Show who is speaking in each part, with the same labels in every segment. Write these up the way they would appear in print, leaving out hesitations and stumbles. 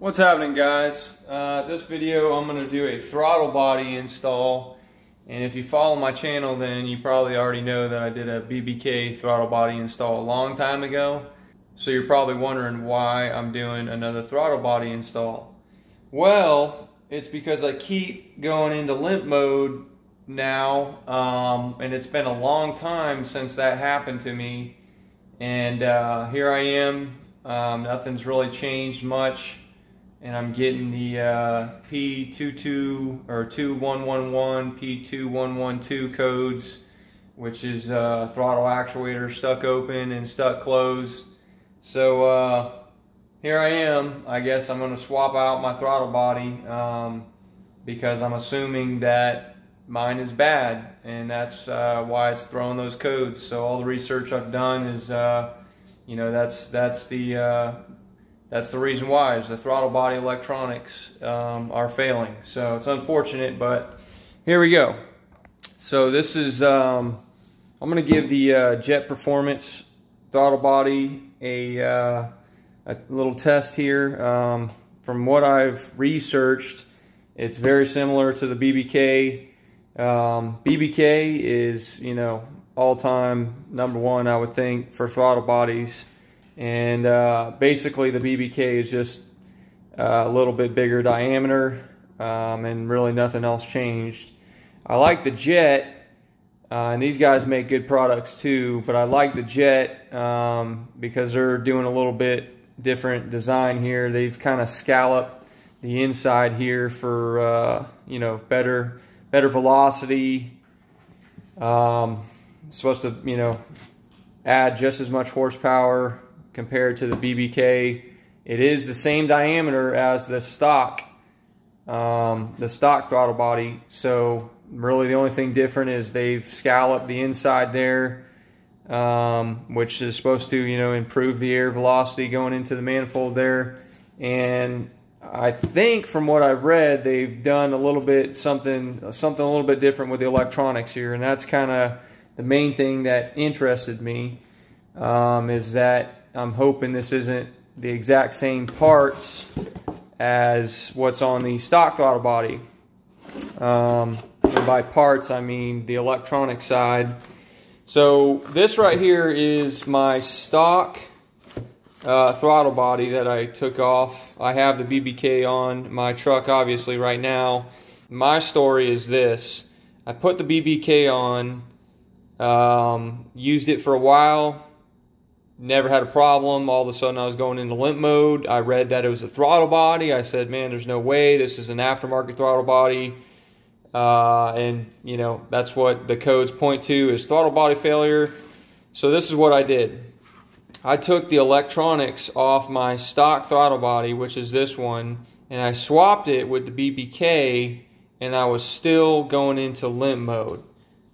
Speaker 1: What's happening, guys? This video I'm going to do a throttle body install, and if you follow my channel then you probably already know that I did a BBK throttle body install a long time ago. So you're probably wondering why I'm doing another throttle body install. Well, it's because I keep going into limp mode now, and it's been a long time since that happened to me, and here I am. Nothing's really changed much. And I'm getting the P22 or 2111, p2112 codes, which is throttle actuator stuck open and stuck closed. So here I am. I guess I'm going to swap out my throttle body because I'm assuming that mine is bad, and that's why it's throwing those codes. So all the research I've done is, you know, that's the reason why, is the throttle body electronics are failing. So it's unfortunate, but here we go. So this is, I'm going to give the Jet Performance throttle body a little test here. From what I've researched, it's very similar to the BBK. BBK is, you know, all-time #1, I would think, for throttle bodies. And basically the BBK is just a little bit bigger diameter, and really nothing else changed. I like the Jet, and these guys make good products too, but I like the Jet because they're doing a little bit different design here. They've kind of scalloped the inside here for you know, better velocity. Supposed to, you know, add just as much horsepower compared to the BBK. It is the same diameter as the stock throttle body. So really the only thing different is they've scalloped the inside there, which is supposed to, you know, improve the air velocity going into the manifold there. And I think from what I've read, they've done a little bit something a little bit different with the electronics here, and that's kind of the main thing that interested me. Is that I'm hoping this isn't the exact same parts as what's on the stock throttle body. And by parts, I mean the electronic side. So this right here is my stock throttle body that I took off. I have the BBK on my truck obviously right now. My story is this: I put the BBK on, used it for a while, never had a problem. All of a sudden I was going into limp mode. I read that it was a throttle body. I said, man, there's no way this is an aftermarket throttle body. And you know, that's what the codes point to, is throttle body failure. So this is what I did. I took the electronics off my stock throttle body, which is this one, and I swapped it with the BBK, and I was still going into limp mode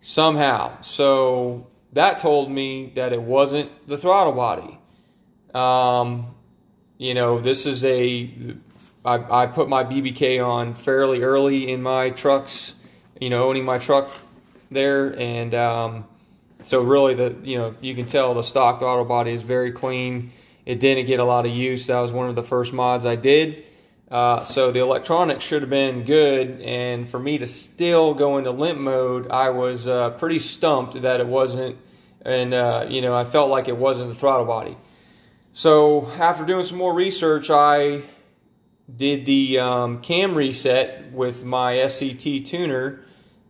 Speaker 1: somehow. So that told me that it wasn't the throttle body. You know, this is I put my BBK on fairly early in my trucks, you know, owning my truck there, and so really you know, you can tell the stock throttle body is very clean. It didn't get a lot of use. That was one of the first mods I did. So the electronics should have been good, and for me to still go into limp mode, I was pretty stumped that it wasn't, and you know, I felt like it wasn't the throttle body. So after doing some more research, I did the cam reset with my SCT tuner,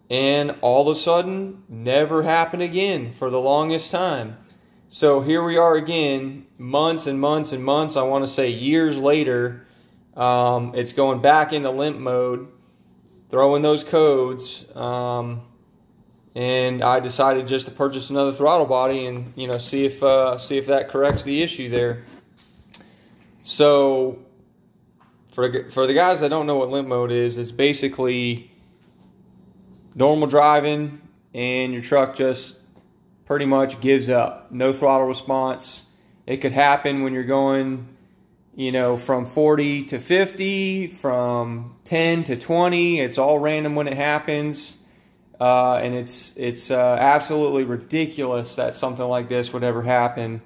Speaker 1: and all of a sudden, never happened again for the longest time. So here we are again, months and months and months, I want to say years later. It's going back into limp mode, throwing those codes, and I decided just to purchase another throttle body and, you know, see if that corrects the issue there. So for the guys that don't know what limp mode is, it's basically normal driving and your truck just pretty much gives up. No throttle response. It could happen when you're going, you know, from 40 to 50, from 10 to 20. It's all random when it happens. And it's absolutely ridiculous that something like this would ever happen.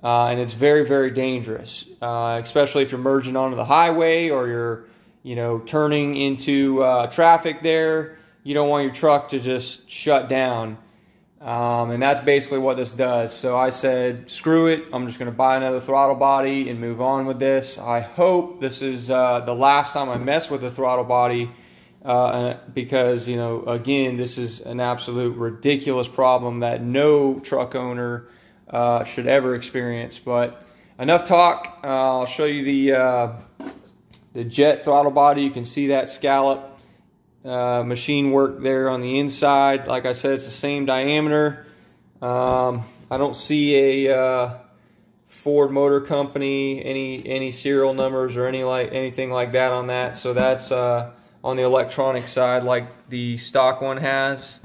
Speaker 1: and it's very, very dangerous, especially if you're merging onto the highway or you're, you know, turning into traffic there. You don't want your truck to just shut down. And that's basically what this does. So I said, screw it. I'm just going to buy another throttle body and move on with this. I hope this is the last time I mess with the throttle body, because, you know, again, this is an absolute ridiculous problem that no truck owner should ever experience. But enough talk. I'll show you the jet throttle body. You can see that scallop machine work there on the inside. Like I said, it's the same diameter. I don't see a Ford Motor Company, any serial numbers or anything like that on that. So that's on the electronic side, like the stock one has.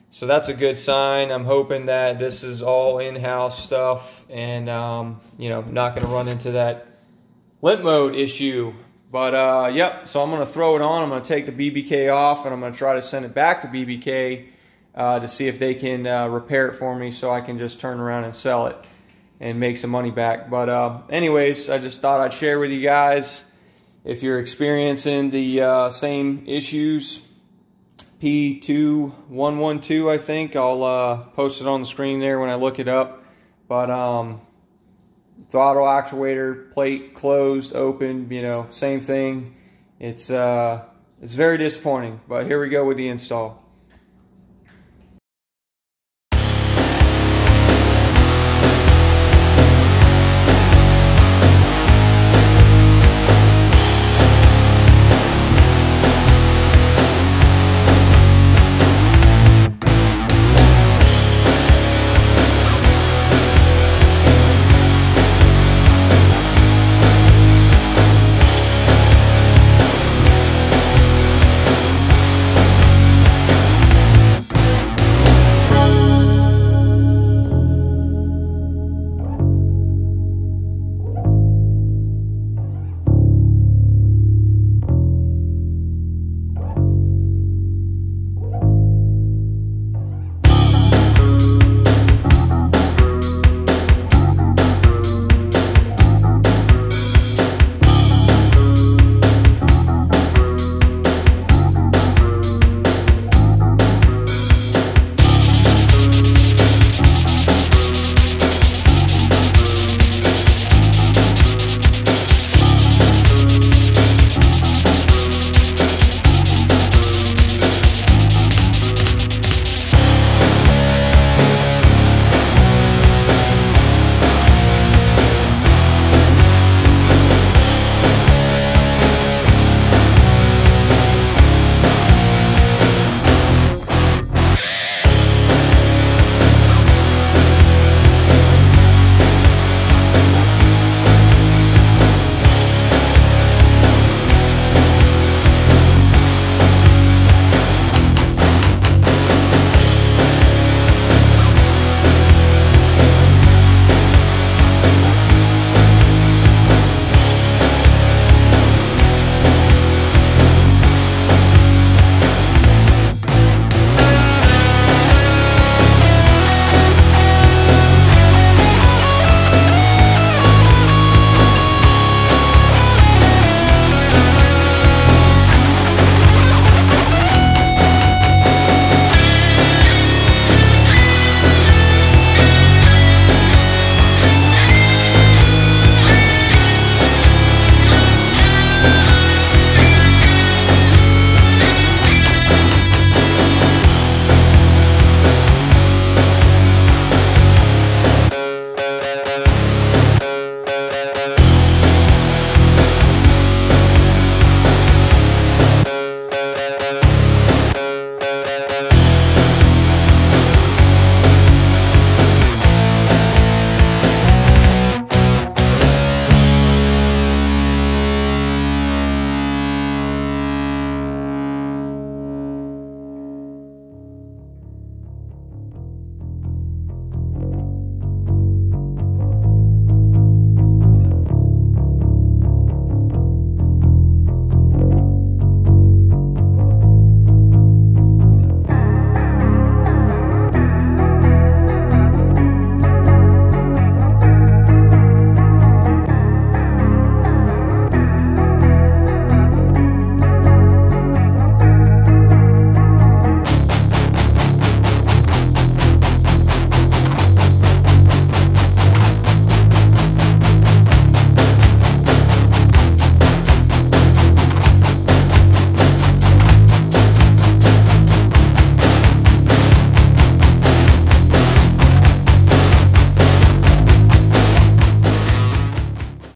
Speaker 1: So that's a good sign. I'm hoping that this is all in-house stuff and you know, not going to run into that limp mode issue. But yep, so I'm going to throw it on. I'm going to take the BBK off, and I'm going to try to send it back to BBK to see if they can repair it for me, so I can just turn around and sell it and make some money back. But anyways, I just thought I'd share with you guys. If you're experiencing the same issues, p2112, I think. I'll post it on the screen there when I look it up. But throttle actuator plate closed, open, you know, same thing. It's very disappointing. But here we go with the install.